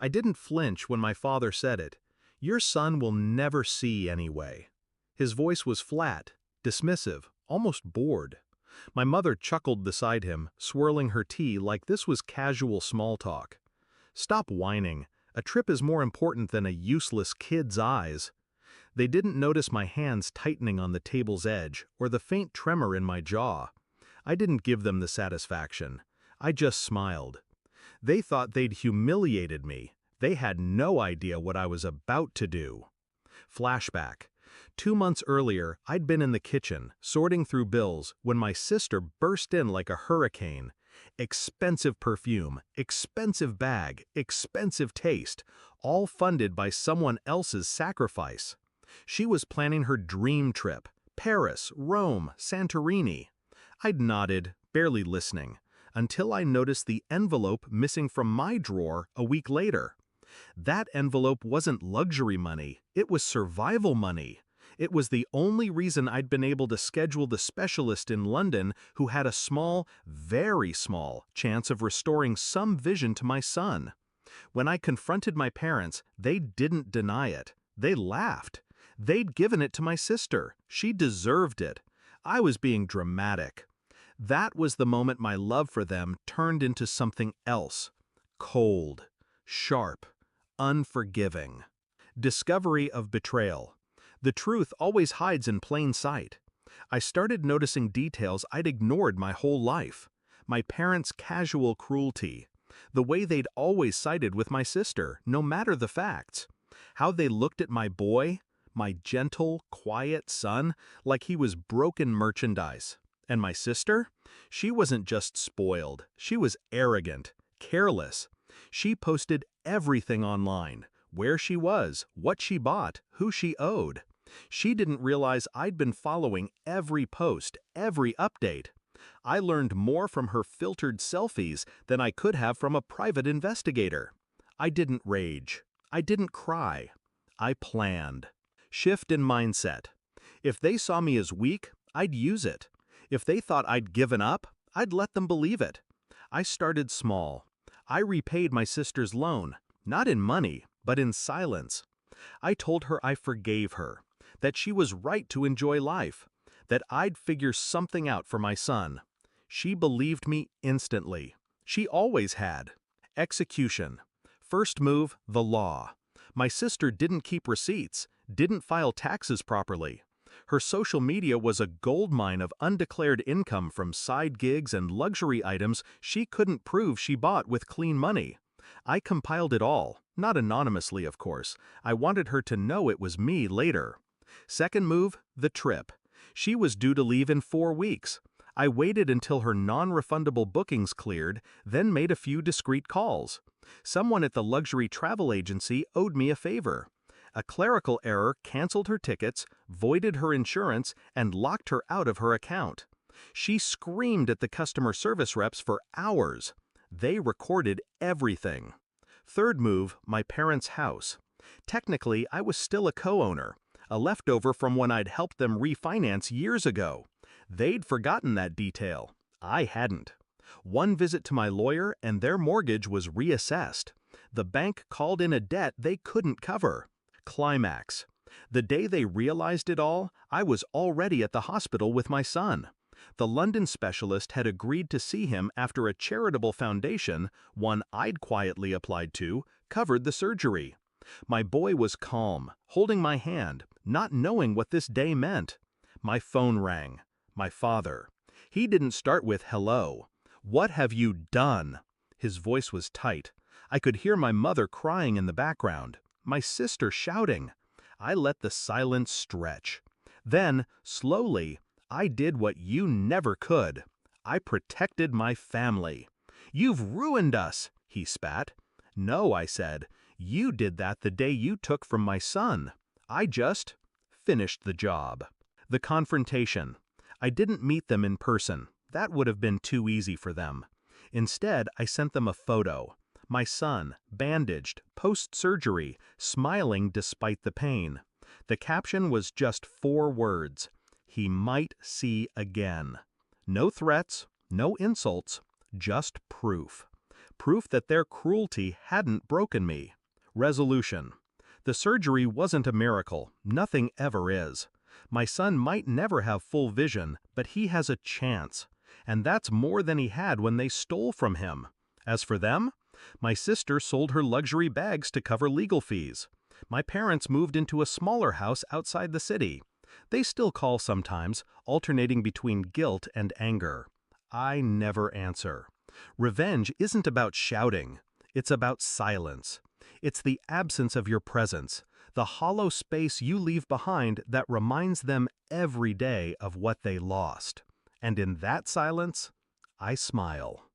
I didn't flinch when my father said it. "Your son will never see anyway." His voice was flat, dismissive, almost bored. My mother chuckled beside him, swirling her tea like this was casual small talk. "Stop whining. A trip is more important than a useless kid's eyes." They didn't notice my hands tightening on the table's edge or the faint tremor in my jaw. I didn't give them the satisfaction. I just smiled. They thought they'd humiliated me. They had no idea what I was about to do. Flashback. 2 months earlier, I'd been in the kitchen, sorting through bills, when my sister burst in like a hurricane. Expensive perfume, expensive bag, expensive taste, all funded by someone else's sacrifice. She was planning her dream trip: Paris, Rome, Santorini. I'd nodded, barely listening, until I noticed the envelope missing from my drawer a week later. That envelope wasn't luxury money, it was survival money. It was the only reason I'd been able to schedule the specialist in London who had a small, very small, chance of restoring some vision to my son. When I confronted my parents, they didn't deny it. They laughed. They'd given it to my sister. She deserved it. I was being dramatic. That was the moment my love for them turned into something else. Cold, sharp, unforgiving. Discovery of betrayal. The truth always hides in plain sight. I started noticing details I'd ignored my whole life. My parents' casual cruelty. The way they'd always sided with my sister, no matter the facts. How they looked at my boy, my gentle, quiet son, like he was broken merchandise. And my sister? She wasn't just spoiled. She was arrogant, careless. She posted everything online: where she was, what she bought, who she owed. She didn't realize I'd been following every post, every update. I learned more from her filtered selfies than I could have from a private investigator. I didn't rage. I didn't cry. I planned. Shift in mindset. If they saw me as weak, I'd use it. If they thought I'd given up, I'd let them believe it. I started small. I repaid my sister's loan, not in money, but in silence. I told her I forgave her, that she was right to enjoy life, that I'd figure something out for my son. She believed me instantly. She always had. Execution. First move, the law. My sister didn't keep receipts, didn't file taxes properly. Her social media was a goldmine of undeclared income from side gigs and luxury items she couldn't prove she bought with clean money. I compiled it all, not anonymously, of course. I wanted her to know it was me later. Second move, the trip. She was due to leave in 4 weeks. I waited until her non-refundable bookings cleared, then made a few discreet calls. Someone at the luxury travel agency owed me a favor. A clerical error canceled her tickets, voided her insurance, and locked her out of her account. She screamed at the customer service reps for hours. They recorded everything. Third move, my parents' house. Technically, I was still a co-owner, a leftover from when I'd helped them refinance years ago. They'd forgotten that detail. I hadn't. One visit to my lawyer and their mortgage was reassessed. The bank called in a debt they couldn't cover. Climax. The day they realized it all, I was already at the hospital with my son. The London specialist had agreed to see him after a charitable foundation, one I'd quietly applied to, covered the surgery. My boy was calm, holding my hand, not knowing what this day meant. My phone rang. My father. He didn't start with hello. "What have you done?" His voice was tight. I could hear my mother crying in the background, my sister shouting. I let the silence stretch. Then, slowly, I did what you never could. I protected my family. "You've ruined us," he spat. "No," I said. "You did that the day you took from my son. I just finished the job." The confrontation. I didn't meet them in person. That would have been too easy for them. Instead, I sent them a photo. My son, bandaged, post-surgery, smiling despite the pain. The caption was just 4 words. He might see again. No threats, no insults, just proof. proof that their cruelty hadn't broken me. Resolution. The surgery wasn't a miracle, nothing ever is. My son might never have full vision, but he has a chance. And that's more than he had when they stole from him. As for them, my sister sold her luxury bags to cover legal fees. My parents moved into a smaller house outside the city. They still call sometimes, alternating between guilt and anger. I never answer. Revenge isn't about shouting. It's about silence. It's the absence of your presence, the hollow space you leave behind that reminds them every day of what they lost. And in that silence, I smile.